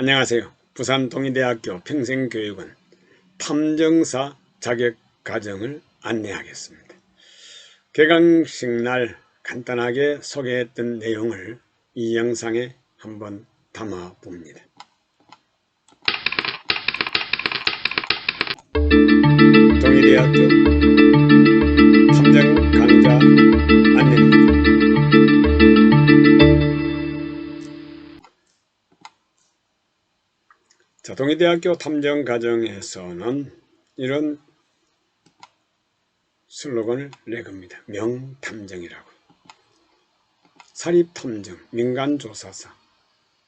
안녕하세요. 부산동의대학교 평생교육원 탐정사 자격과정을 안내하겠습니다. 개강식 날 간단하게 소개했던 내용을 이 영상에 한번 담아 봅니다. 동의대학교 탐정 강좌 안내입니다. 자, 동의대학교 탐정과정에서는 이런 슬로건을 내겁니다. 명탐정이라고. 사립탐정, 민간조사사,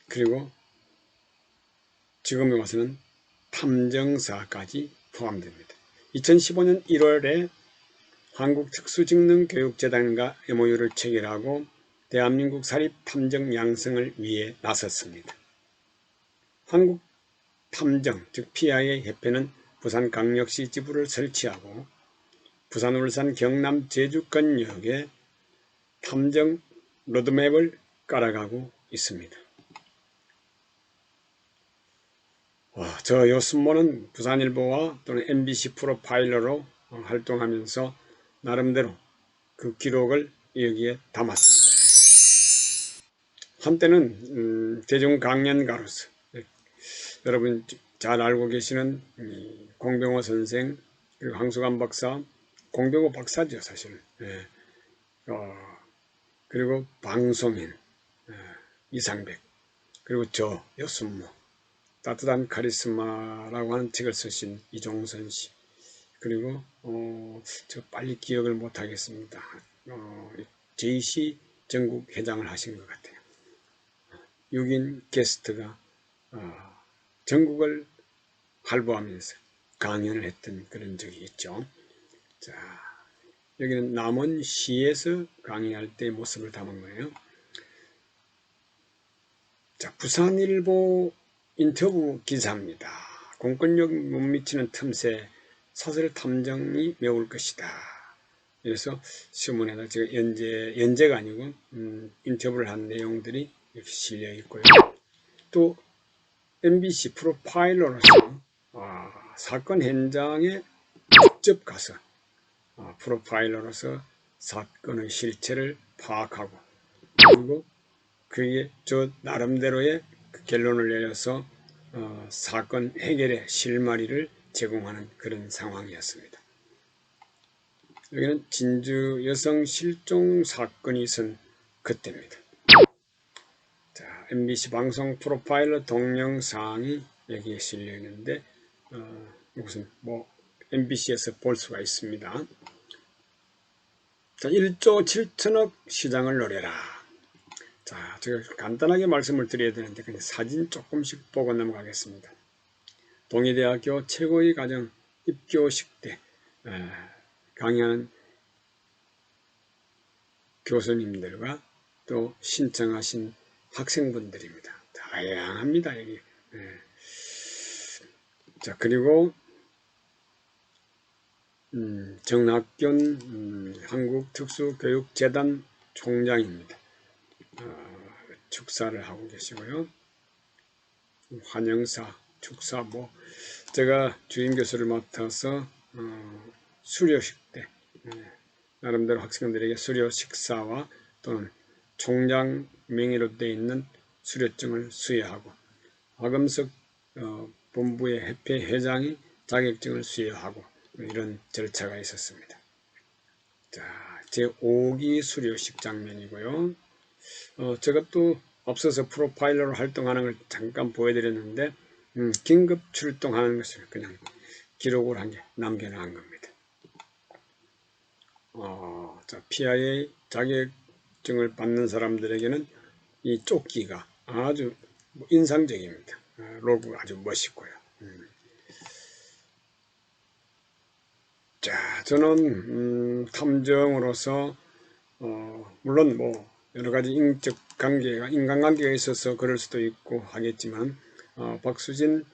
그리고 지금에 와서는 탐정사까지 포함됩니다. 2015년 1월에 한국특수직능교육재단과 MOU를 체결하고 대한민국 사립탐정 양성을 위해 나섰습니다. 한국탐정, 즉 PIA 협회는 부산광역시 지부를 설치하고 부산, 울산, 경남, 제주권역에 탐정 로드맵을 깔아가고 있습니다. 저 요순모는 부산일보와 또는 MBC 프로파일러로 활동하면서 나름대로 그 기록을 여기에 담았습니다. 한때는 대중강연가로서 여러분 잘 알고 계시는 공병호 선생, 그리고 황수관 박사, 공병호 박사죠 사실. 그리고 방송인 이상백, 그리고 저 요순모, 따뜻한 카리스마라고 하는 책을 쓰신 이종선 씨, 그리고 저 빨리 기억을 못하겠습니다. JC 전국 회장을 하신 것 같아요. 6인 게스트가 전국을 활보하면서 강연을 했던 그런 적이 있죠. 자, 여기는 남원시에서 강의할 때의 모습을 담은 거예요. 자, 부산일보 인터뷰 기사입니다. 공권력 못 미치는 틈새 사설 탐정이 메울 것이다. 그래서 신문에다 제가 연재가 아니고 인터뷰를 한 내용들이 이렇게 실려 있고요. 또 MBC 프로파일러로서 사건 현장에 직접 가서 프로파일러로서 사건의 실체를 파악하고, 그리고 그게 저 나름대로의 그 결론을 내려서 사건 해결의 실마리를 제공하는 그런 상황이었습니다. 여기는 진주 여성 실종 사건이 있은 그때입니다. 자, MBC 방송 프로파일러 동영상이 여기에 실려 있는데 이것은 MBC에서 볼 수가 있습니다. 자, 1조 7천억 시장을 노려라. 자, 제가 간단하게 말씀을 드려야 되는데 그냥 사진 조금씩 보고 넘어가겠습니다. 동의대학교 최고의 과정 입교식 때 강의하는 교수님들과 또 신청하신 학생분들입니다. 다양합니다, 여기. 자, 그리고 정학균 한국특수교육재단 총장입니다. 축사를 하고 계시고요. 환영사, 축사, 제가 주임 교수를 맡아서 수료식 때 나름대로 학생들에게 수료 식사와 또는 총장 명의로 되어 있는 수료증을 수여하고, 화금석 본부의 협회 회장이 자격증을 수여하고 이런 절차가 있었습니다. 자, 제 5기 수료식 장면이고요. 저것도 앞서서 프로파일러로 활동하는 걸 잠깐 보여드렸는데 긴급 출동하는 것을 그냥 기록을 한 게 남겨놓은 겁니다. 자, PIA 자격증을 받는 사람들에게는 이 조끼가 아주 인상적입니다. 로고가 아주 멋있고요. 자, 저는 탐정으로서 물론 여러가지 인간관계가 있어서 그럴 수도 있고 하겠지만 박수진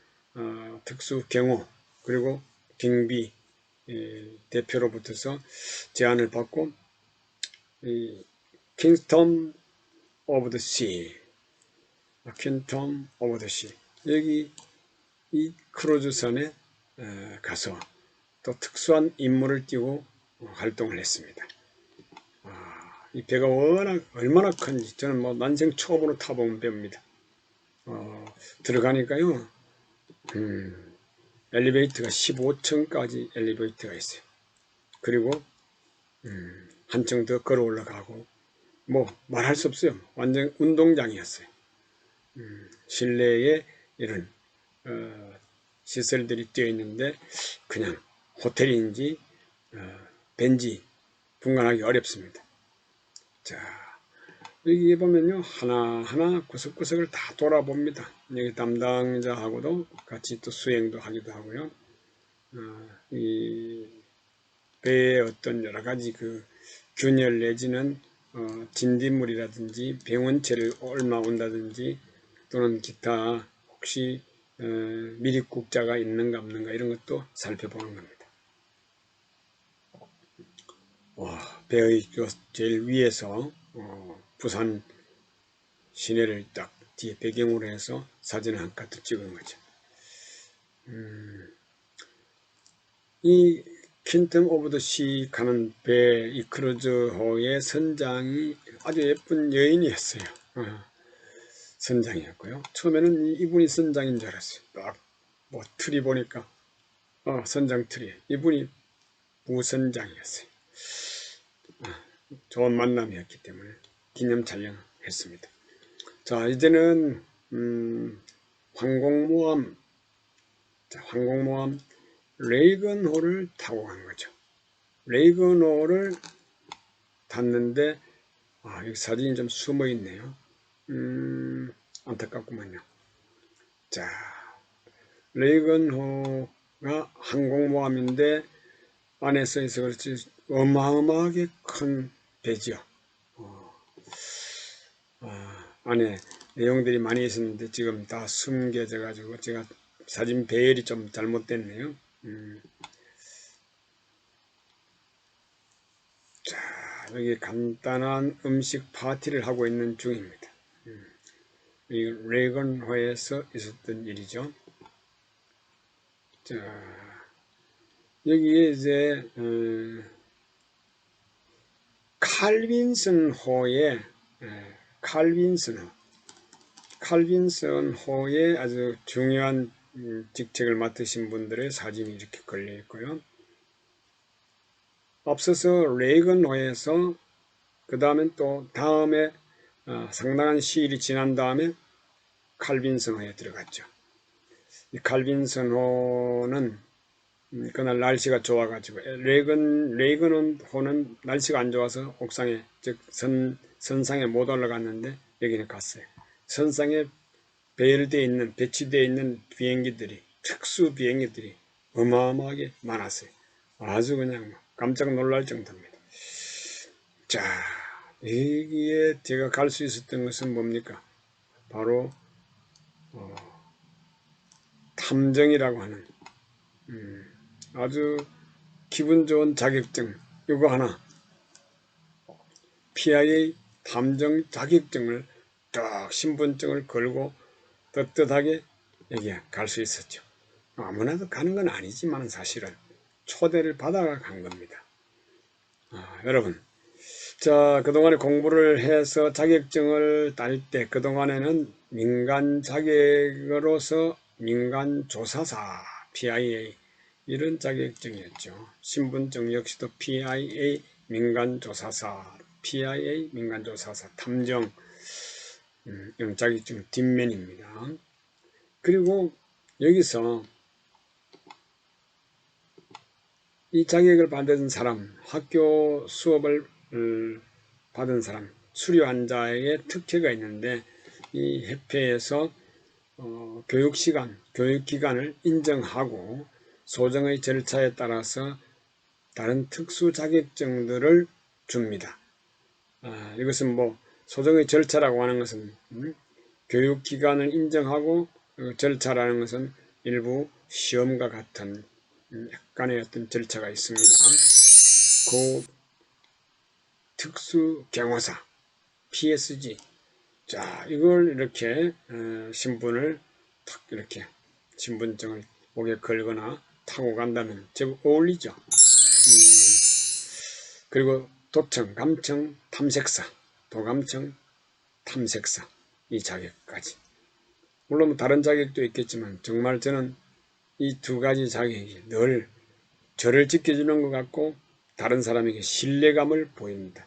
특수경호 그리고 경비 대표로부터서 제안을 받고 킹스턴 오브 더 시, 퀸텀 오브 더 시, 여기 이 크루즈선에 가서 또 특수한 임무를 띠고 활동을 했습니다. 이 배가 얼마나 큰지 저는 뭐 난생 처음으로 타본 배입니다. 들어가니까요, 엘리베이터가 15층까지 엘리베이터가 있어요. 그리고 한층 더 걸어 올라가고 뭐 말할 수 없어요. 완전 운동장이었어요. 실내에 이런 시설들이 되어 있는데 그냥 호텔인지 벤지 분간하기 어렵습니다. 자, 여기 보면요, 하나하나 구석구석을 다 돌아봅니다. 여기 담당자하고도 같이 또 수행도 하기도 하고요. 이 배의 어떤 여러 가지 그 균열 내지는 진딧물이라든지 병원체를 옮아 온다든지 또는 기타 혹시 미립국자가 있는가 없는가 이런 것도 살펴보는 겁니다. 배의 제일 위에서 부산 시내를 딱 뒤에 배경으로 해서 사진을 한 컷 찍은 거죠. 이 퀸텀 오브 더 시 가는 배, 이 크루즈호의 선장이 아주 예쁜 여인이었어요. 선장이었고요. 처음에는 이분이 선장인 줄 알았어요. 딱 뭐 틀이 보니까 선장 틀이 이분이 부선장이었어요. 좋은 만남이었기 때문에 기념 촬영했습니다. 자, 이제는 항공모함 레이건호를 타고 간 거죠. 레이건호를 탔는데 여기 사진이 좀 숨어 있네요. 안타깝구만요. 자, 레이건호가 항공모함인데 안에서 있어 그렇지 어마어마하게 큰 배지요. 안에 내용들이 많이 있었는데 지금 다 숨겨져 가지고 제가 사진 배열이 좀 잘못됐네요. 자, 여기 간단한 음식 파티를 하고 있는 중입니다. 이 레이건호에서 있었던 일이죠. 자, 여기에 이제 칼빈슨호의 아주 중요한 직책을 맡으신 분들의 사진이 이렇게 걸려 있고요. 앞서서 레이건호에서 그 다음에 또 다음에 상당한 시일이 지난 다음에 칼빈슨호에 들어갔죠. 이 칼빈슨호는 그날 날씨가 좋아가지고 레이건호는 날씨가 안 좋아서 옥상에 즉 선상에 못 올라갔는데 여기는 갔어요. 선상에 배치되어 있는 비행기들이 특수 비행기들이 어마어마하게 많았어요. 아주 그냥 깜짝 놀랄 정도입니다. 자, 여기에 제가 갈 수 있었던 것은 뭡니까? 바로 탐정이라고 하는 아주 기분 좋은 자격증 이거 하나 PIA 탐정 자격증을 딱 신분증을 걸고 떳떳하게 여기에 갈 수 있었죠. 아무나도 가는 건 아니지만 사실은 초대를 받아가 간 겁니다. 여러분, 자, 그동안에 공부를 해서 자격증을 딸 때 그동안에는 민간 자격으로서 민간조사사 PIA 이런 자격증이었죠. 신분증 역시도 PIA 민간조사사 PIA 민간조사사 탐정 이런 자격증 뒷면입니다. 그리고 여기서 이 자격을 받은 사람, 학교 수업을 받은 사람, 수료환자에게 특혜가 있는데 이 협회에서 교육기간을 인정하고 소정의 절차에 따라서 다른 특수 자격증들을 줍니다. 이것은 뭐 소정의 절차라고 하는 것은 교육기간을 인정하고 절차라는 것은 일부 시험과 같은 약간의 어떤 절차가 있습니다. 그 특수 경호사 PSG 자 이걸 이렇게 신분을 탁 이렇게 신분증을 목에 걸거나 타고 간다면 제법 어울리죠. 그리고 도청, 감청, 탐색사, 도감청, 탐색사 이 자격까지. 물론 다른 자격도 있겠지만 정말 저는 이 두 가지 자격이 늘 저를 지켜주는 것 같고 다른 사람에게 신뢰감을 보입니다.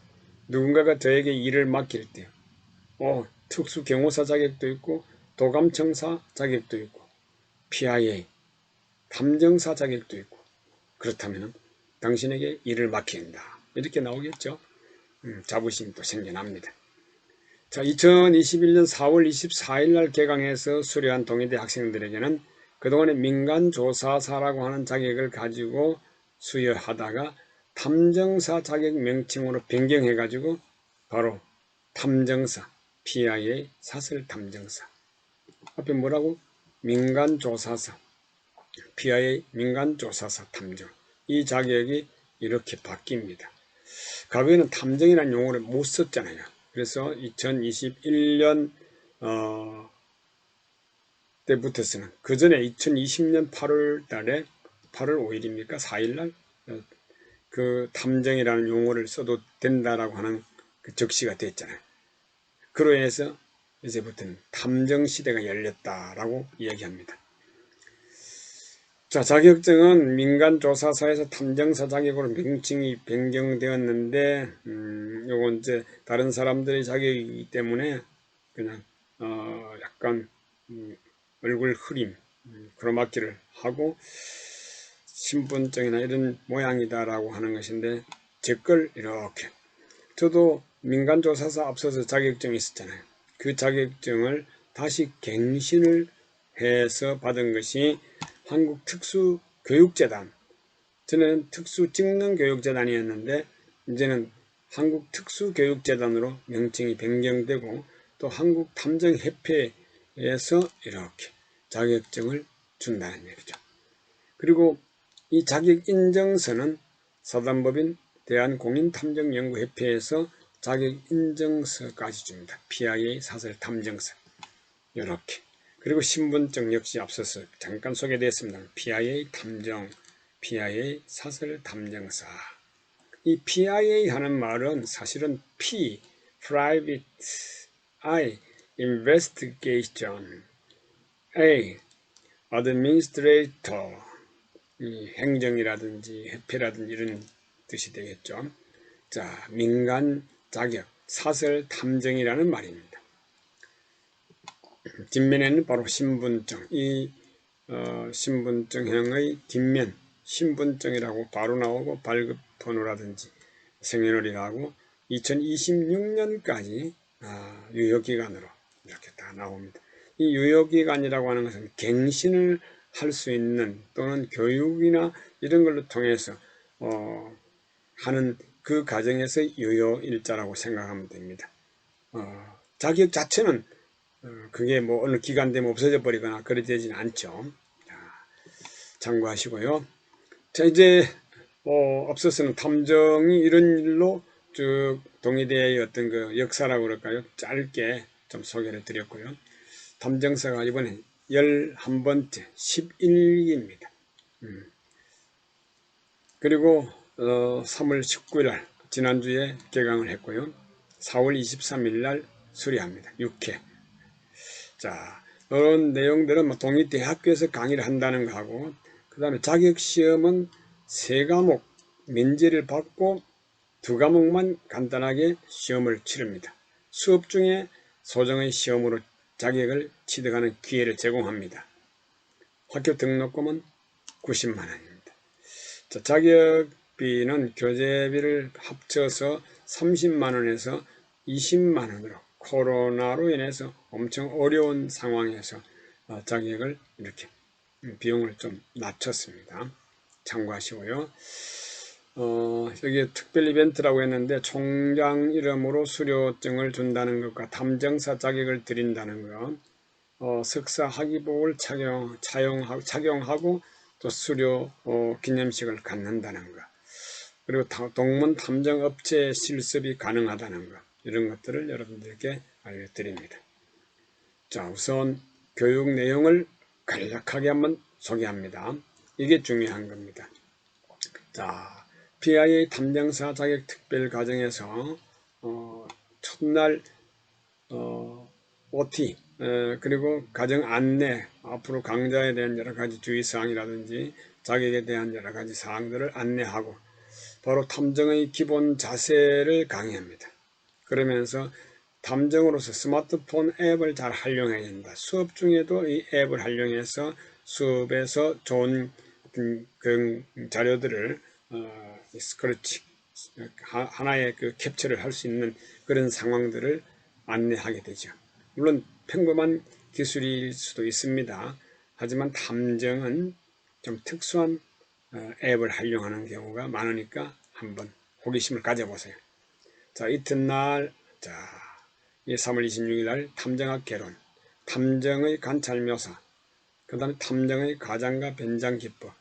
누군가가 저에게 일을 맡길 때 특수경호사 자격도 있고 도감청사 자격도 있고 PIA 탐정사 자격도 있고 그렇다면 당신에게 일을 맡긴다 이렇게 나오겠죠. 자부심도 생겨납니다. 자, 2021년 4월 24일 날 개강해서 수료한 동의대 학생들에게는 그동안에 민간조사사라고 하는 자격을 가지고 수여하다가 탐정사 자격 명칭으로 변경해가지고 바로 탐정사, PIA 사설탐정사. 앞에 뭐라고? 민간조사사, PIA 민간조사사 탐정. 이 자격이 이렇게 바뀝니다. 과거에는 탐정이라는 용어를 못 썼잖아요. 그래서 2021년 때부터서는 그 전에 2020년 8월 달에 8월 5일입니까? 4일날 그 탐정이라는 용어를 써도 된다라고 하는 그 적시가 됐잖아요. 그로 인해서 이제부터는 탐정 시대가 열렸다라고 이야기합니다. 자, 자격증은 민간조사사에서 탐정사 자격으로 명칭이 변경되었는데, 요건 이제 다른 사람들의 자격이기 때문에 그냥 약간 얼굴 흐림, 크로마키를 하고 신분증이나 이런 모양이다라고 하는 것인데 제 걸 이렇게 저도 민간조사사 앞서서 자격증이 있었잖아요. 그 자격증을 다시 갱신을 해서 받은 것이 한국특수교육재단, 전에는 특수직능교육재단이었는데 이제는 한국특수교육재단으로 명칭이 변경되고 또 한국탐정협회에서 이렇게 자격증을 준다는 얘기죠. 그리고 이 자격인정서는 사단법인 대한공인탐정연구협회에서 자격인정서까지 줍니다. PIA 사설탐정서 이렇게. 그리고 신분증 역시 앞서서 잠깐 소개되었습니다. PIA 탐정, PIA 사설탐정사. 이 PIA 하는 말은 사실은 P, Private, I, Investigation, A, Administrator, 행정이라든지 협회라든지 이런 뜻이 되겠죠. 자, 민간 자격, 사설 탐정이라는 말입니다. 뒷면에는 바로 신분증, 이 신분증형의 뒷면, 신분증이라고 바로 나오고 발급번호라든지 생년월일하고 2026년까지 유효기간으로 이렇게 다 나옵니다. 이 유효기간이라고 하는 것은 갱신을 할 수 있는 또는 교육이나 이런 걸로 통해서 하는 그 과정에서 유효일자라고 생각하면 됩니다. 자격 자체는 그게 뭐 어느 기간 되면 없어져 버리거나 그래 되지는 않죠. 자, 참고하시고요. 자, 이제 앞서서는 탐정이 이런 일로 쭉 동의대의 어떤 그 역사라고 그럴까요? 짧게 좀 소개를 드렸고요. 탐정사가 이번에 11번째 11기입니다. 그리고 3월 19일 지난주에 개강을 했고요. 4월 23일 날 수료합니다. 6회. 자, 이런 내용들은 뭐 동의대학교에서 강의를 한다는 거하고 그 다음에 자격시험은 3과목 면제를 받고 2과목만 간단하게 시험을 치릅니다. 수업 중에 소정의 시험으로 자격을 취득하는 기회를 제공합니다. 학교 등록금은 90만 원입니다. 자, 자격비는 교재비를 합쳐서 30만 원에서 20만 원으로 코로나로 인해서 엄청 어려운 상황에서 자격을 이렇게 비용을 좀 낮췄습니다. 참고하시고요. 여기 특별 이벤트라고 했는데 총장 이름으로 수료증을 준다는 것과 탐정사 자격을 드린다는 것, 석사 학위복을 착용하고 또 수료 기념식을 갖는다는 것, 그리고 동문 탐정업체 실습이 가능하다는 것, 이런 것들을 여러분들께 알려드립니다. 자, 우선 교육 내용을 간략하게 한번 소개합니다. 이게 중요한 겁니다. 자, PIA 탐정사 자격 특별과정에서 첫날 OT 그리고 과정 안내, 앞으로 강좌에 대한 여러 가지 주의사항이라든지 자격에 대한 여러 가지 사항들을 안내하고 바로 탐정의 기본 자세를 강의합니다. 그러면서 탐정으로서 스마트폰 앱을 잘 활용해야 된다. 수업 중에도 이 앱을 활용해서 수업에서 좋은 그런 자료들을 스크래치 하나의 그 캡처를 할 수 있는 그런 상황들을 안내하게 되죠. 물론 평범한 기술일 수도 있습니다. 하지만 탐정은 좀 특수한 앱을 활용하는 경우가 많으니까 한번 호기심을 가져보세요. 자, 이튿날, 자, 3월 26일 날 탐정학 개론, 탐정의 관찰 묘사, 그 다음에 탐정의 가장과 변장 기법.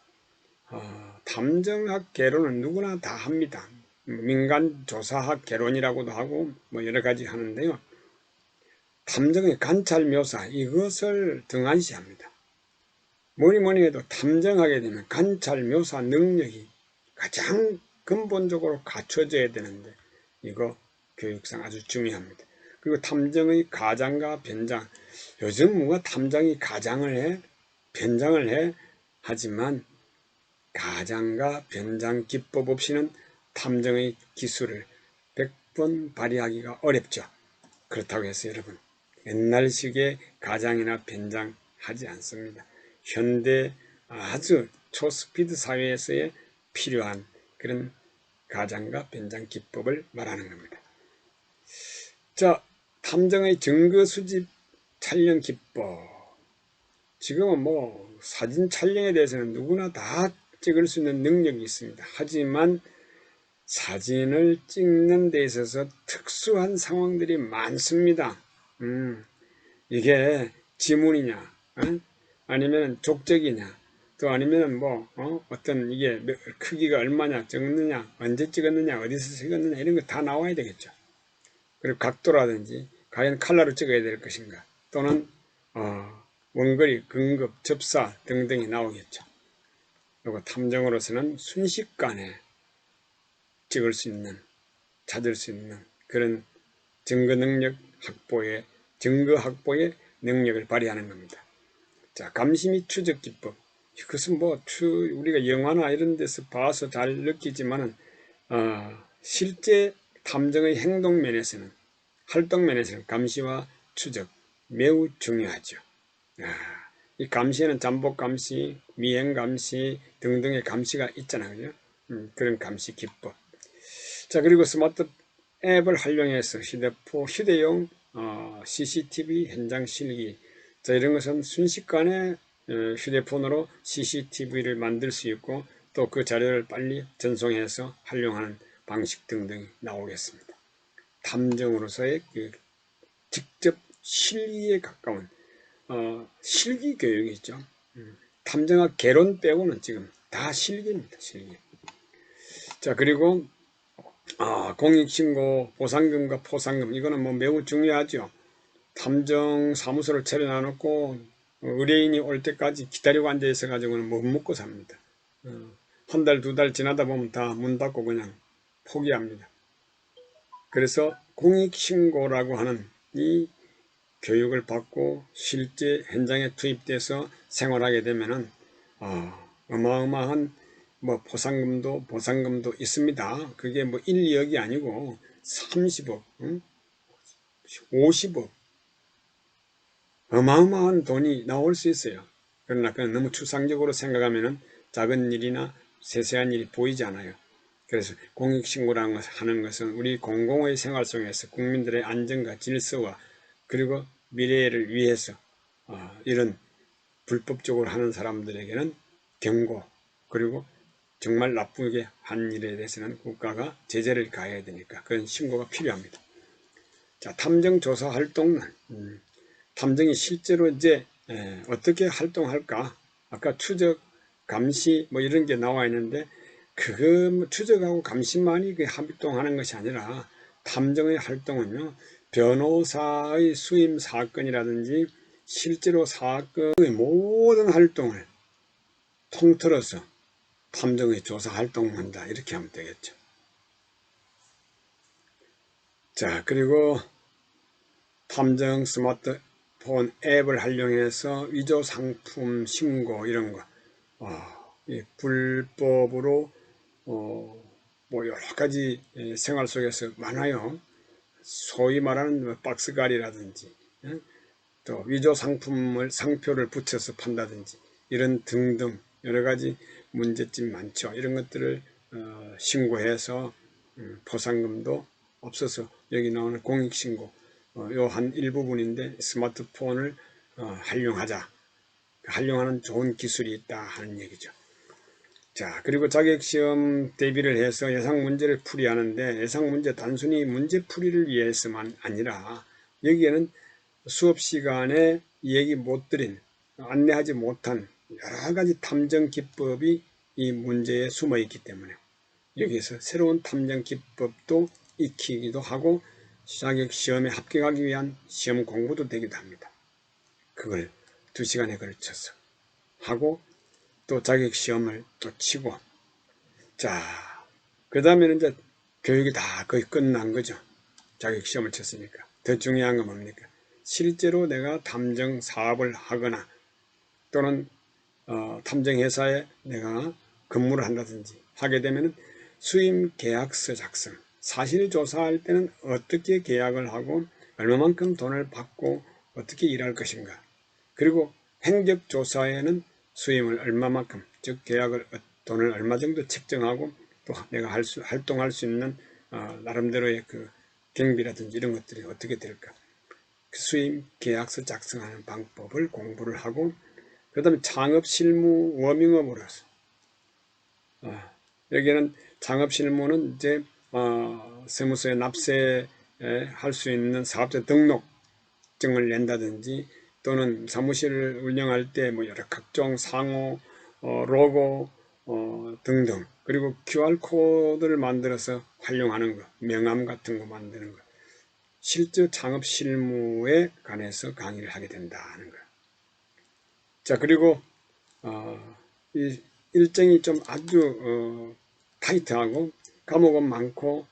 탐정학 개론은 누구나 다 합니다. 민간조사학 개론이라고도 하고 뭐 여러 가지 하는데요. 탐정의 관찰 묘사, 이것을 등한시합니다. 뭐니 해도 탐정하게 되면 관찰 묘사 능력이 가장 근본적으로 갖춰져야 되는데 이거 교육상 아주 중요합니다. 그리고 탐정의 가장과 변장, 요즘 뭔가 탐정이 가장을 해, 변장을 해, 하지만 가장과 변장 기법 없이는 탐정의 기술을 100번 발휘하기가 어렵죠. 그렇다고 해서 여러분 옛날식의 가장이나 변장 하지 않습니다. 현대 아주 초스피드 사회에서의 필요한 그런 가장과 변장 기법을 말하는 겁니다. 자, 탐정의 증거 수집 촬영 기법. 지금은 뭐 사진 촬영에 대해서는 누구나 다 찍을 수 있는 능력이 있습니다. 하지만 사진을 찍는 데 있어서 특수한 상황들이 많습니다. 이게 지문이냐, 아니면 족적이냐, 또 아니면 뭐 어떤 이게 크기가 얼마냐 찍느냐, 언제 찍었느냐, 어디서 찍었느냐 이런 거 다 나와야 되겠죠. 그리고 각도라든지 과연 칼라로 찍어야 될 것인가, 또는 원거리, 근급, 접사 등등이 나오겠죠. 그리고 탐정으로서는 순식간에 찍을 수 있는, 찾을 수 있는 그런 증거 확보의 능력을 발휘하는 겁니다. 자, 감시 및 추적 기법. 그것은 뭐 우리가 영화나 이런 데서 봐서 잘 느끼지만은 실제 탐정의 행동 면에서는, 활동 면에서는 감시와 추적 매우 중요하죠. 이 감시에는 잠복 감시, 미행 감시 등등의 감시가 있잖아요. 그런 감시 기법. 자, 그리고 스마트 앱을 활용해서 휴대용 CCTV 현장 실기. 자, 이런 것은 순식간에 휴대폰으로 CCTV를 만들 수 있고 또 그 자료를 빨리 전송해서 활용하는 방식 등등이 나오겠습니다. 탐정으로서의 그 직접 실기에 가까운 실기 교육이죠. 탐정학 개론 빼고는 지금 다 실기입니다. 실기. 자, 그리고 공익신고 보상금과 포상금, 이거는 뭐 매우 중요하죠. 탐정 사무소를 차려놔놓고 의뢰인이 올 때까지 기다리고 앉아 있어 가지고는 못 먹고 삽니다. 한 달, 두 달 지나다 보면 다 문 닫고 그냥 포기합니다. 그래서 공익신고라고 하는 이 교육을 받고 실제 현장에 투입돼서 생활하게 되면은 어마어마한 뭐 포상금도 보상금도 있습니다. 그게 뭐 1, 2억이 아니고 30억, 50억 어마어마한 돈이 나올 수 있어요. 그러나 그냥 너무 추상적으로 생각하면은 작은 일이나 세세한 일이 보이지 않아요. 그래서 공익신고라는 것을 하는 것은 우리 공공의 생활 속에서 국민들의 안전과 질서와 그리고 미래를 위해서 이런 불법적으로 하는 사람들에게는 경고, 그리고 정말 나쁘게 한 일에 대해서는 국가가 제재를 가해야 되니까 그런 신고가 필요합니다. 자, 탐정 조사 활동은 탐정이 실제로 이제 어떻게 활동할까? 아까 추적, 감시 뭐 이런 게 나와 있는데 그거 추적하고 감시만이 활동하는 것이 아니라 탐정의 활동은요, 변호사의 수임 사건이라든지 실제로 사건의 모든 활동을 통틀어서 탐정의 조사 활동을 한다. 이렇게 하면 되겠죠. 자, 그리고 탐정 스마트폰 앱을 활용해서 위조 상품 신고 이런 거, 이 불법으로 뭐 여러 가지 생활 속에서 많아요. 소위 말하는 박스갈이라든지, 또 위조 상표를 붙여서 판다든지 이런 등등 여러 가지 문제점 많죠. 이런 것들을 신고해서 포상금도 없어서 여기 나오는 공익신고 요 한 일부분인데 스마트폰을 활용하자. 활용하는 좋은 기술이 있다 하는 얘기죠. 자, 그리고 자격시험 대비를 해서 예상문제를 풀이하는데 예상문제 단순히 문제풀이를 위해서만 아니라 여기에는 수업시간에 얘기 못 드린, 안내하지 못한 여러가지 탐정 기법이 이 문제에 숨어 있기 때문에 여기서 새로운 탐정 기법도 익히기도 하고 자격시험에 합격하기 위한 시험 공부도 되기도 합니다. 그걸 2시간에 걸쳐서 하고 또 자격시험을 또 치고, 자, 그 다음에는 이제 교육이 다 거의 끝난 거죠. 자격시험을 쳤으니까. 더 중요한 건 뭡니까? 실제로 내가 탐정 사업을 하거나 또는 탐정회사에 내가 근무를 한다든지 하게 되면 수임 계약서 작성, 사실 조사할 때는 어떻게 계약을 하고 얼마만큼 돈을 받고 어떻게 일할 것인가, 그리고 행적 조사에는 수임을 얼마만큼, 즉 계약을 돈을 얼마 정도 책정하고 또 내가 활동할 수 있는 나름대로의 그 경비라든지 이런 것들이 어떻게 될까, 수임 계약서 작성하는 방법을 공부를 하고, 그 다음에 창업 실무 워밍업으로서 여기는 창업 실무는 이제 세무서에 납세할 수 있는 사업자 등록증을 낸다든지 또는 사무실을 운영할 때 뭐 여러 각종 상호, 로고 등등, 그리고 QR코드를 만들어서 활용하는 거, 명함 같은 거 만드는 거, 실제 창업 실무에 관해서 강의를 하게 된다는 거예요. 자, 그리고 이 일정이 좀 아주 타이트하고 과목은 많고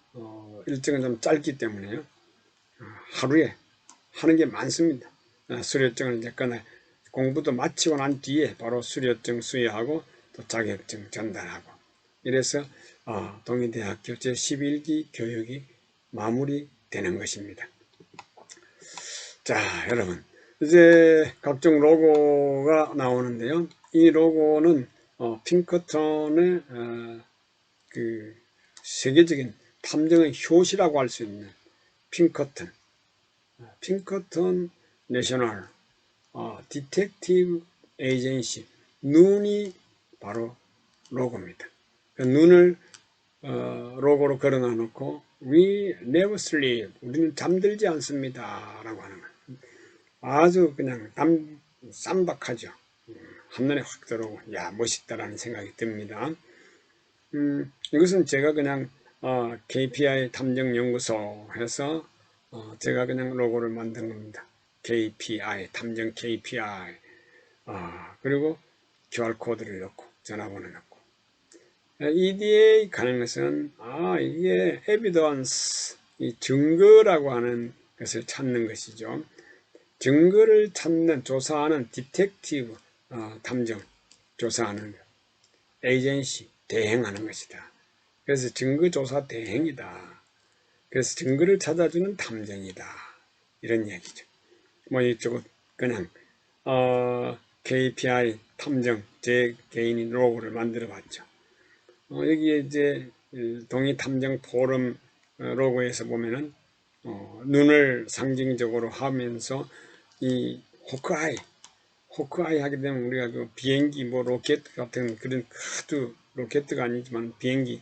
일정은 좀 짧기 때문에요. 하루에 하는 게 많습니다. 수료증을 이제 공부도 마치고 난 뒤에 바로 수료증 수여하고 또 자격증 전달하고, 이래서 동의대학교 제11기 교육이 마무리되는 것입니다. 자, 여러분, 이제 각종 로고가 나오는데요. 이 로고는 핑커턴의 그 세계적인 탐정의 효시라고 할 수 있는 핑커턴 내셔널 디텍티브 에이전시, 눈이 바로 로고입니다. 그 눈을 로고로 걸어놔 놓고 We never sleep, 우리는 잠들지 않습니다 라고 하는 거예요. 아주 그냥 쌈박하죠. 한눈에 확 들어오고 야, 멋있다라는 생각이 듭니다. 이것은 제가 그냥 KPI 탐정연구소 해서 제가 그냥 로고를 만든 겁니다. KPI, 탐정 KPI. 그리고 QR코드를 넣고 전화번호 넣고. EDA 가는 것은 이게 에비던스, 이 증거라고 하는 것을 찾는 것이죠. 증거를 찾는, 조사하는 디텍티브, 탐정, 조사하는 것. 에이전시, 대행하는 것이다. 그래서 증거조사 대행이다. 그래서 증거를 찾아주는 탐정이다. 이런 얘기죠. 뭐 이쪽은 그냥 KPI 탐정, 제 개인이 로고를 만들어 봤죠. 여기에 이제 동의탐정 포럼 로고에서 보면은 눈을 상징적으로 하면서 이 호크아이 하게 되면 우리가 그 비행기 뭐 로켓 같은 그런 크드 로켓가 아니지만 비행기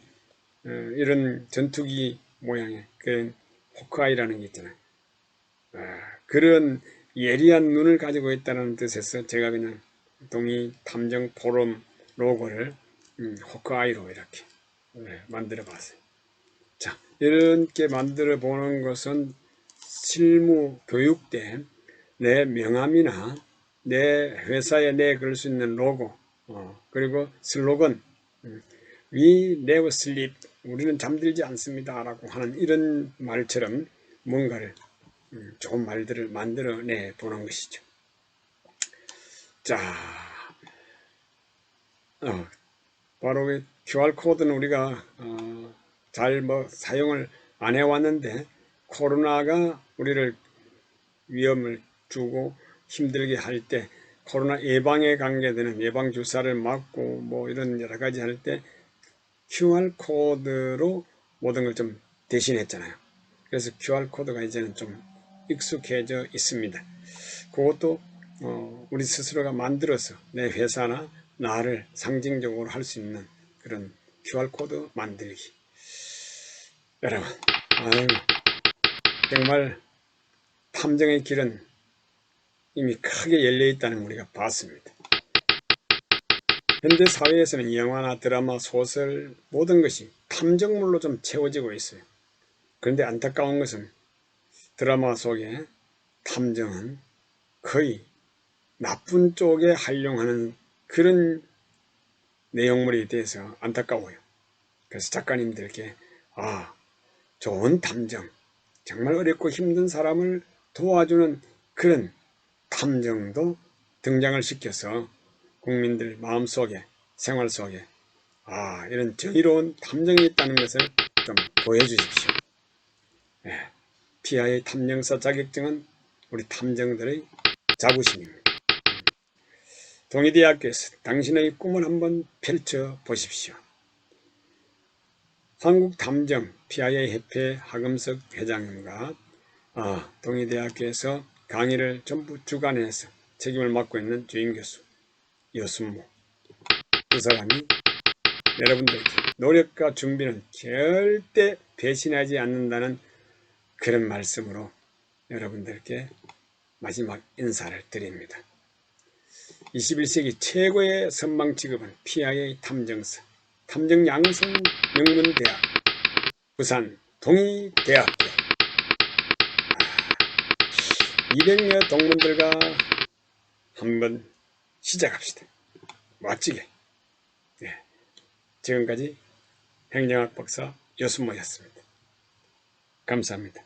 이런 전투기 모양의 그런 호크아이라는 게 있잖아요. 그런 예리한 눈을 가지고 있다는 뜻에서 제가 그냥 동의 탐정 포럼 로고를 호크아이로 이렇게 만들어 봤어요. 자, 이렇게 만들어 보는 것은 실무 교육된 내 명함이나 내 회사에 내 그럴 수 있는 로고, 그리고 슬로건, We never sleep, 우리는 잠들지 않습니다 라고 하는 이런 말처럼 뭔가를 좋은 말들을 만들어내 보는 것이죠. 자, 바로 QR코드는 우리가 잘 사용을 안 해왔는데, 코로나가 우리를 위험을 주고 힘들게 할 때, 코로나 예방에 관계되는 예방주사를 맞고 이런 여러 가지 할 때 QR코드로 모든 걸 좀 대신했잖아요. 그래서 QR코드가 이제는 좀 익숙해져 있습니다. 그것도 우리 스스로가 만들어서 내 회사나 나를 상징적으로 할 수 있는 그런 QR코드 만들기. 여러분, 정말 탐정의 길은 이미 크게 열려 있다는 걸 우리가 봤습니다. 현대 사회에서는 영화나 드라마, 소설 모든 것이 탐정물로 좀 채워지고 있어요. 그런데 안타까운 것은 드라마 속에 탐정은 거의 나쁜 쪽에 활용하는 그런 내용물에 대해서 안타까워요. 그래서 작가님들께 좋은 탐정, 정말 어렵고 힘든 사람을 도와주는 그런 탐정도 등장을 시켜서 국민들 마음속에, 생활 속에 이런 정의로운 탐정이 있다는 것을 좀 보여주십시오. PIA 탐정사 자격증은 우리 탐정들의 자부심입니다. 동의대학교에서 당신의 꿈을 한번 펼쳐 보십시오. 한국탐정 PIA 협회 하금석 회장님과 동의대학교에서 강의를 전부 주관해서 책임을 맡고 있는 주임 교수 여순모, 그 사람이 여러분들께 노력과 준비는 절대 배신하지 않는다는 그런 말씀으로 여러분들께 마지막 인사를 드립니다. 21세기 최고의 선망 직업은 PIA 탐정사, 탐정 양성 명문대학, 부산 동의대학교. 200여 동문들과 한번 시작합시다. 멋지게. 지금까지 행정학 박사 여순모였습니다. 감사합니다.